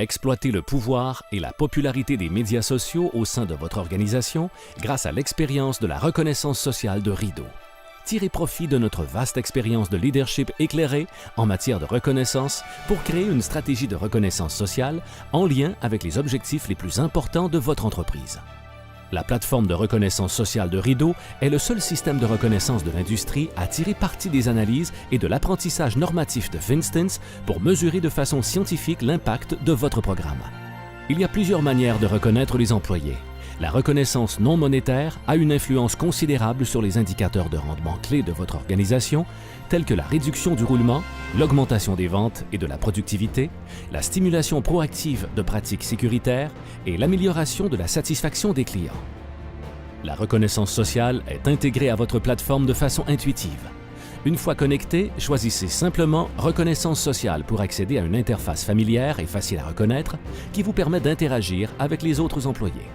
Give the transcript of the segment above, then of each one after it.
Exploitez le pouvoir et la popularité des médias sociaux au sein de votre organisation grâce à l'expérience de la reconnaissance sociale de Rideau. Tirez profit de notre vaste expérience de leadership éclairé en matière de reconnaissance pour créer une stratégie de reconnaissance sociale en lien avec les objectifs les plus importants de votre entreprise. La plateforme de reconnaissance sociale de Rideau est le seul système de reconnaissance de l'industrie à tirer parti des analyses et de l'apprentissage normatif de Finstance pour mesurer de façon scientifique l'impact de votre programme. Il y a plusieurs manières de reconnaître les employés. La reconnaissance non monétaire a une influence considérable sur les indicateurs de rendement clés de votre organisation, tels que la réduction du roulement, l'augmentation des ventes et de la productivité, la stimulation proactive de pratiques sécuritaires et l'amélioration de la satisfaction des clients. La reconnaissance sociale est intégrée à votre plateforme de façon intuitive. Une fois connecté, choisissez simplement Reconnaissance sociale pour accéder à une interface familière et facile à reconnaître qui vous permet d'interagir avec les autres employés.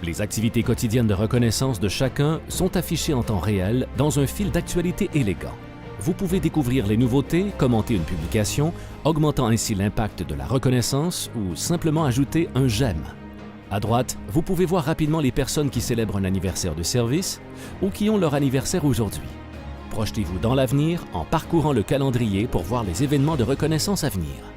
Les activités quotidiennes de reconnaissance de chacun sont affichées en temps réel dans un fil d'actualité élégant. Vous pouvez découvrir les nouveautés, commenter une publication, augmentant ainsi l'impact de la reconnaissance ou simplement ajouter un j'aime. À droite, vous pouvez voir rapidement les personnes qui célèbrent un anniversaire de service ou qui ont leur anniversaire aujourd'hui. Projetez-vous dans l'avenir en parcourant le calendrier pour voir les événements de reconnaissance à venir.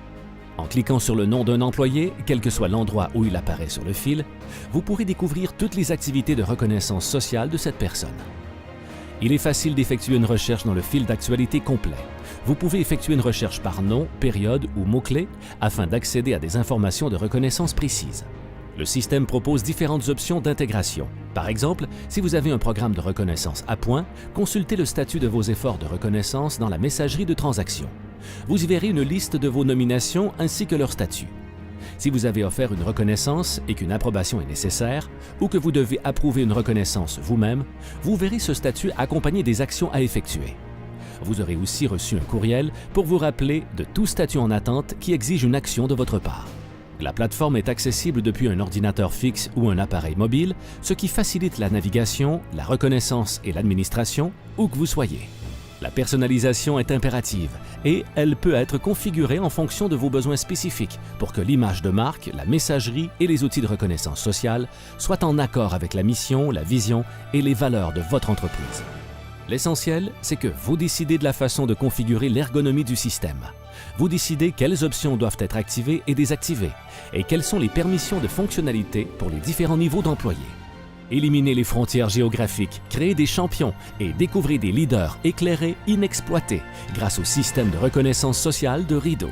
En cliquant sur le nom d'un employé, quel que soit l'endroit où il apparaît sur le fil, vous pourrez découvrir toutes les activités de reconnaissance sociale de cette personne. Il est facile d'effectuer une recherche dans le fil d'actualité complet. Vous pouvez effectuer une recherche par nom, période ou mot-clé afin d'accéder à des informations de reconnaissance précises. Le système propose différentes options d'intégration. Par exemple, si vous avez un programme de reconnaissance à points, consultez le statut de vos efforts de reconnaissance dans la messagerie de transaction. Vous y verrez une liste de vos nominations ainsi que leur statut. Si vous avez offert une reconnaissance et qu'une approbation est nécessaire, ou que vous devez approuver une reconnaissance vous-même, vous verrez ce statut accompagné des actions à effectuer. Vous aurez aussi reçu un courriel pour vous rappeler de tout statut en attente qui exige une action de votre part. La plateforme est accessible depuis un ordinateur fixe ou un appareil mobile, ce qui facilite la navigation, la reconnaissance et l'administration, où que vous soyez. La personnalisation est impérative et elle peut être configurée en fonction de vos besoins spécifiques pour que l'image de marque, la messagerie et les outils de reconnaissance sociale soient en accord avec la mission, la vision et les valeurs de votre entreprise. L'essentiel, c'est que vous décidez de la façon de configurer l'ergonomie du système. Vous décidez quelles options doivent être activées et désactivées et quelles sont les permissions de fonctionnalité pour les différents niveaux d'employés. Éliminez les frontières géographiques, créez des champions et découvrez des leaders éclairés inexploités grâce au système de reconnaissance sociale de Rideau.